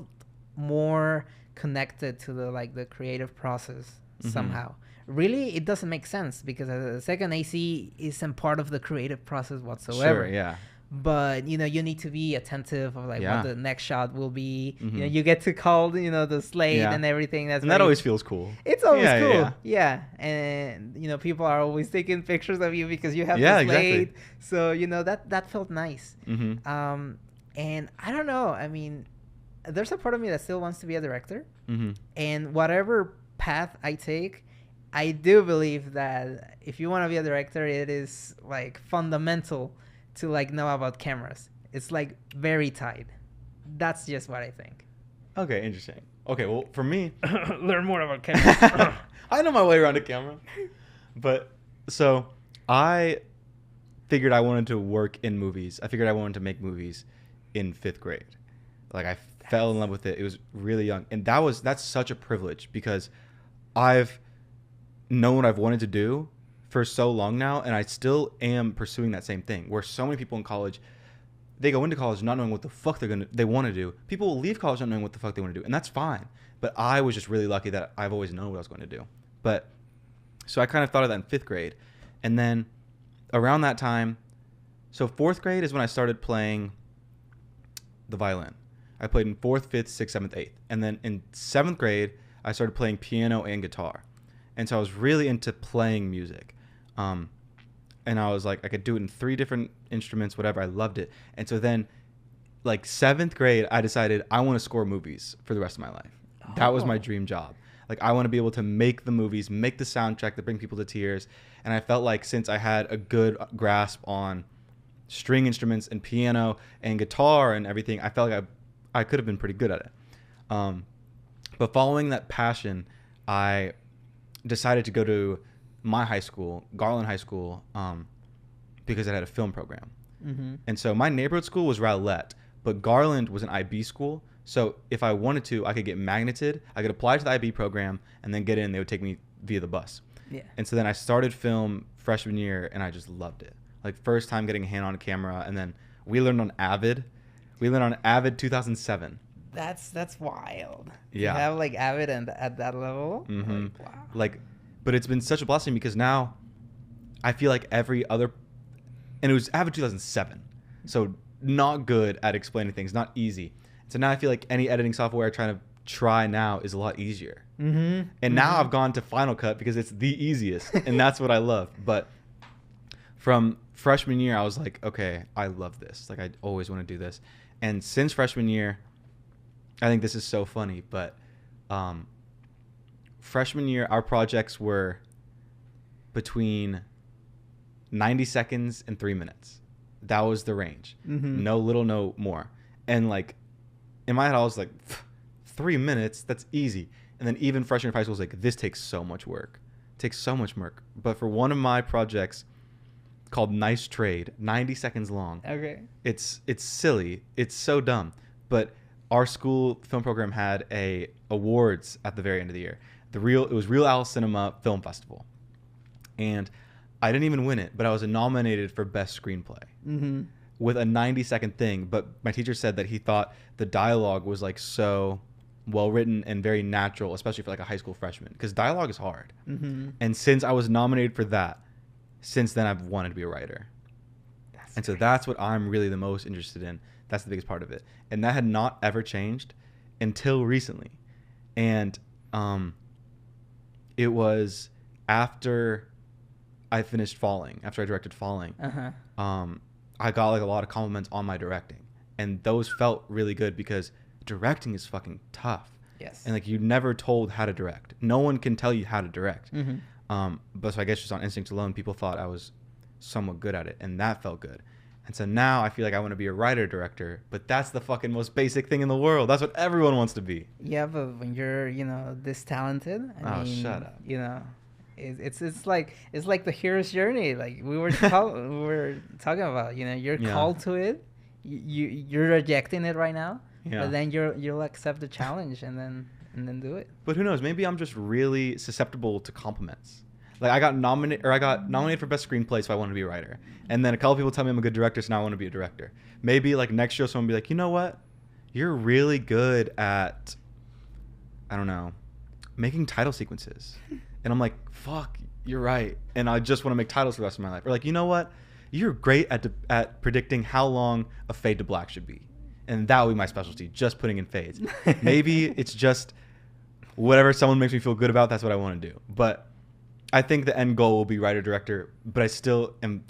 more connected to the creative process somehow. Really, it doesn't make sense because a second AC isn't part of the creative process whatsoever. Sure, yeah. But you need to be attentive of what the next shot will be. You get to call the slate and everything. That always feels cool. It's always cool. Yeah. And people are always taking pictures of you because you have the slate. Exactly. So that felt nice. And I don't know. I mean, there's a part of me that still wants to be a director. And whatever path I take, I do believe that if you want to be a director, it is like fundamental to like know about cameras. It's like very tight. That's just what I think. Okay, interesting. Okay, well, for me, Learn more about cameras. I know my way around a camera. But so I figured I wanted to work in movies. I figured I wanted to make movies in 5th grade. Like I fell in love with it. It was really young. And that's such a privilege because I've known what I've wanted to do for so long now, and I still am pursuing that same thing. Where so many people in college, they go into college not knowing what the fuck they want to do. People will leave college not knowing what the fuck they want to do, and that's fine. But I was just really lucky that I've always known what I was going to do. But so I kind of thought of that in 5th grade, and then around that time, so 4th grade is when I started playing the violin. I played in 4th, 5th, 6th, 7th, 8th, and then in 7th grade I started playing piano and guitar, and so I was really into playing music. And I was like, I could do it in 3 different instruments, whatever. I loved it. And so then, like 7th grade, I decided I want to score movies for the rest of my life. Oh. That was my dream job. Like, I want to be able to make the movies, make the soundtrack that bring people to tears. And I felt like since I had a good grasp on string instruments and piano and guitar and everything, I felt like I could have been pretty good at it. But following that passion, I decided to go to my high school, Garland High School, because it had a film program. Mm-hmm. And so my neighborhood school was Rowlett, but Garland was an IB school. So if I wanted to, I could get magneted. I could apply to the IB program and then get in. They would take me via the bus. Yeah. And so then I started film freshman year, and I just loved it. Like, first time getting a hand on a camera, and then we learned on Avid. We learned on Avid 2007. That's wild. Yeah. To have like Avid at that level. Mm-hmm. Like, wow. Like, but it's been such a blessing because now I feel like every other, and it was Avid 2007, so not good at explaining things, not easy. So now I feel like any editing software I try now is a lot easier. Mm-hmm. And now I've gone to Final Cut because it's the easiest, and that's what I love. But from freshman year, I was like, okay, I love this. Like, I always want to do this. And since freshman year, I think this is so funny, but freshman year, our projects were between 90 seconds and 3 minutes. That was the range. Mm-hmm. No little, no more. And like, in my head, I was like, 3 minutes, that's easy. And then even freshman year of high school was like, this takes so much work. It takes so much work. But for one of my projects called Nice Trade, 90 seconds long. Okay. It's silly. It's so dumb. But our school film program had awards at the very end of the year. It was Real Owl Cinema Film Festival. And I didn't even win it, but I was nominated for Best Screenplay. Mm-hmm. With a 90-second thing. But my teacher said that he thought the dialogue was like so well written and very natural, especially for like a high school freshman, because dialogue is hard. Mm-hmm. And since I was nominated for that, since then I've wanted to be a writer. So that's what I'm really the most interested in. That's the biggest part of it. And that had not ever changed until recently. And it was after I finished Falling, after I directed Falling, I got like a lot of compliments on my directing. And those felt really good because directing is fucking tough. Yes. And like, you're never told how to direct. No one can tell you how to direct. Mm-hmm. But so I guess just on instinct alone, people thought I was somewhat good at it, and that felt good. And so now I feel like I want to be a writer-director, but that's the fucking most basic thing in the world. That's what everyone wants to be. Yeah, but when you're, this talented, I mean, shut up. It's like the hero's journey. Like we were talking about, you're called to it. You're rejecting it right now, but then you'll accept the challenge and then do it. But who knows? Maybe I'm just really susceptible to compliments. Like, I got nominated for Best Screenplay, so I want to be a writer. And then a couple people tell me I'm a good director, so now I want to be a director. Maybe like next year someone will be like, you know what? You're really good at, I don't know, making title sequences. And I'm like, fuck, you're right. And I just want to make titles for the rest of my life. Or like, you know what? You're great at predicting how long a fade to black should be. And that would be my specialty, just putting in fades. Maybe it's just whatever someone makes me feel good about, that's what I want to do. But I think the end goal will be writer-director, but I still am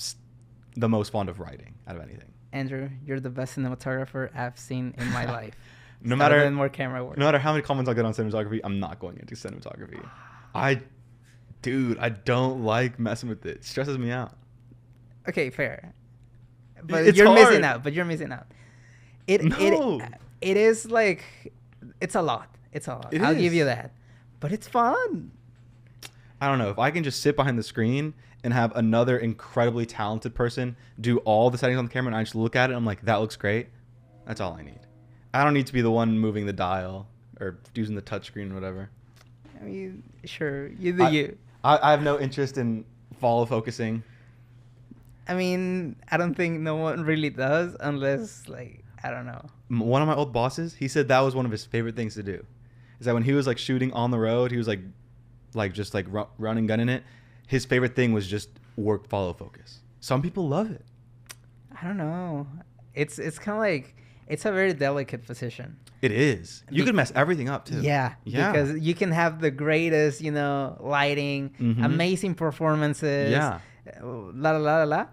the most fond of writing out of anything. Andrew, you're the best cinematographer I've seen in my life. No matter more camera work. No matter how many comments I get on cinematography, I'm not going into cinematography. I don't like messing with it. It stresses me out. Okay, fair. but It's you're hard. missing out. But you're missing out. It No. it is like it's a lot. It's a lot. It I'll give is. you that. But it's fun. I don't know. If I can just sit behind the screen and have another incredibly talented person do all the settings on the camera and I just look at it and I'm like, that looks great. That's all I need. I don't need to be the one moving the dial or using the touchscreen or whatever. I mean, sure, you do you. I have no interest in follow focusing. I mean, I don't think no one really does unless, like, I don't know. One of my old bosses, he said that was one of his favorite things to do. Is that when he was like shooting on the road, he was like just like run and gunning it. His favorite thing was just work follow focus. Some people love it. I don't know. It's kind of like it's a very delicate position. It is. You could mess everything up too. Yeah, because you can have the greatest, lighting, amazing performances. Yeah. La la la la la.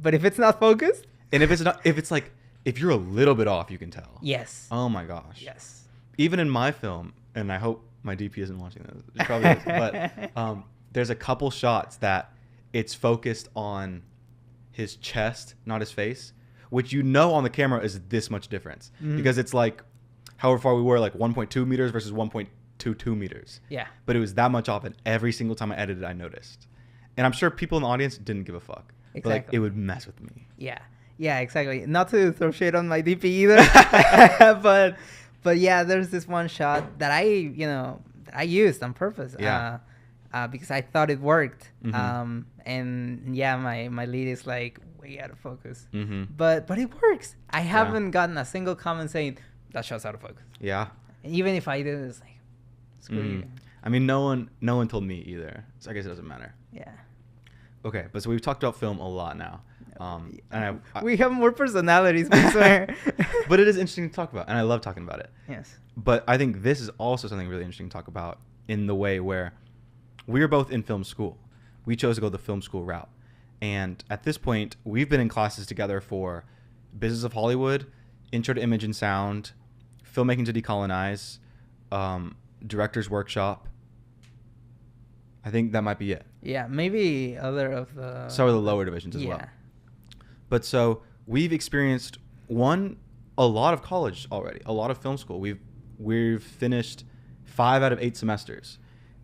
But if it's not focused, And if you're a little bit off, you can tell. yes. Oh my gosh. Yes. Even in my film, and I hope my DP isn't watching this. It probably is. But there's a couple shots that it's focused on his chest, not his face, which on the camera is this much difference because it's like however far we were, like 1.2 meters versus 1.22 meters. Yeah. But it was that much off, and every single time I edited, I noticed. And I'm sure people in the audience didn't give a fuck. Exactly. But like, it would mess with me. Yeah. Yeah, exactly. Not to throw shade on my DP either, but yeah, there's this one shot that I used on purpose. Yeah. Because I thought it worked. Mhm. And yeah, my lead is like way out of focus. Mm-hmm. But it works. I haven't gotten a single comment saying that shot's out of focus. Yeah. Even if I do, it's like screw you. I mean, no one told me either, so I guess it doesn't matter. Yeah. Okay, but so we've talked about film a lot now, and We have more personalities, I swear. but it is interesting to talk about, and I love talking about it. Yes. But I think this is also something really interesting to talk about in the way where we are both in film school. We chose to go the film school route, and at this point, we've been in classes together for Business of Hollywood, Intro to Image and Sound, Filmmaking to Decolonize, Director's Workshop. I think that might be it. Yeah, maybe other of the... Some of the lower divisions as well. Yeah. But so we've experienced a lot of college already, a lot of film school. We've finished 5 out of 8 semesters,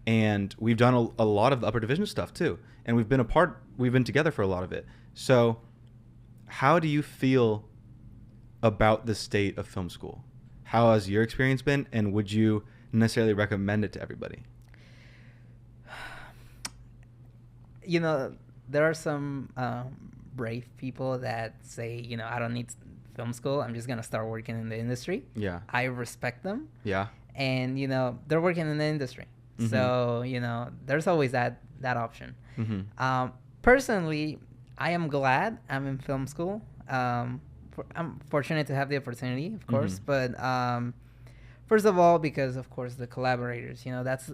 and we've done a lot of the upper division stuff too. And we've been together for a lot of it. So how do you feel about the state of film school? How has your experience been, and would you necessarily recommend it to everybody? There are some brave people that say, I don't need film school. I'm just going to start working in the industry. Yeah. I respect them. Yeah. And, they're working in the industry. Mm-hmm. So, there's always that option. Mm-hmm. Personally, I am glad I'm in film school. I'm fortunate to have the opportunity, of course. Mm-hmm. But first of all, because, of course, the collaborators, that's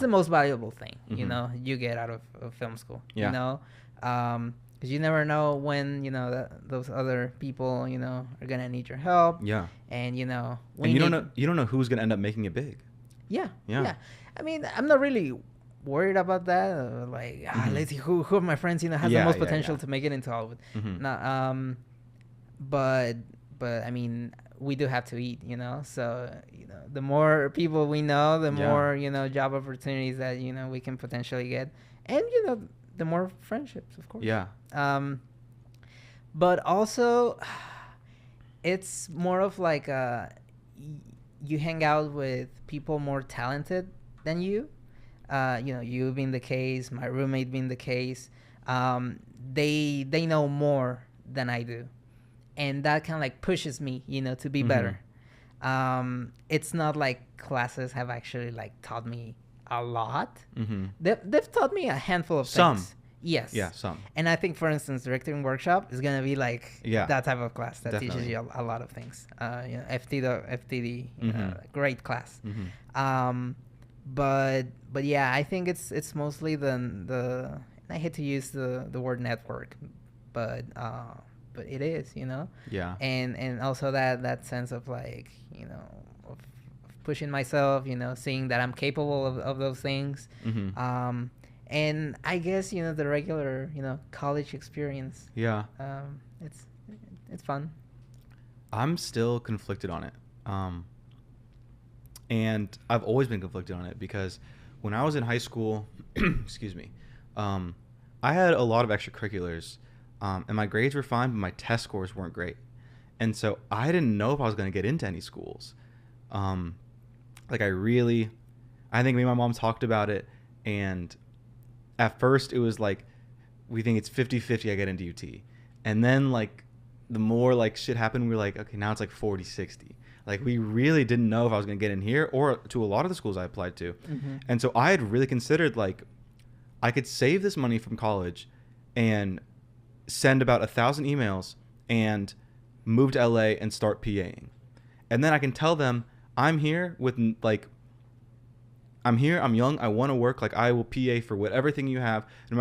the most valuable thing, Mm-hmm. you get out of film school, Yeah. because you never know when, those other people, are going to need your help. Yeah. And, And you don't know who's going to end up making it big. Yeah. Yeah. Yeah. I mean, I'm not really worried about that. Mm-hmm. Let's see who of my friends, has Yeah, the most yeah, potential yeah. to make it into Hollywood. Mm-hmm. No, but I mean, we do have to eat, so, the more people we know, the Yeah. more, job opportunities that, we can potentially get. And, the more friendships, of course. Yeah. But also, it's more of like you hang out with people more talented than you. You being the case, my roommate being the case. They know more than I do, and that kind of like pushes me, to be Mm-hmm. better. It's not like classes have actually like taught me a lot. Mm-hmm. They've taught me a handful of Some. things. Yes. Yeah. Some. And I think, for instance, directing workshop is gonna be like Yeah. that type of class that Definitely. teaches you a lot of things. FTD, Mhm. great class. Mm-hmm. But yeah, I think it's mostly the I hate to use the word network, but it is, Yeah. and also that sense of like, of pushing myself, seeing that I'm capable of those things. Mm-hmm. And I guess, the regular, college experience, Yeah. it's It's fun. I'm still conflicted on it. And I've always been conflicted on it because when I was in high school, excuse me, um, I had a lot of extracurriculars, and my grades were fine, but my test scores weren't great. And so I didn't know if I was going to get into any schools. Um, like I think me and my mom talked about it, and at first it was like, we think it's 50-50 I get into UT. And then like the more like shit happened, we were like, okay, now it's like 40-60. Like we really didn't know if I was going to get in here or to a lot of the schools I applied to. Mm-hmm. And so I had really considered like I could save this money from college and send about 1,000 emails and move to LA and start PAing. And then I can tell them I'm here with like I'm here, I'm young, I want to work, like I will PA for whatever thing you have, no matter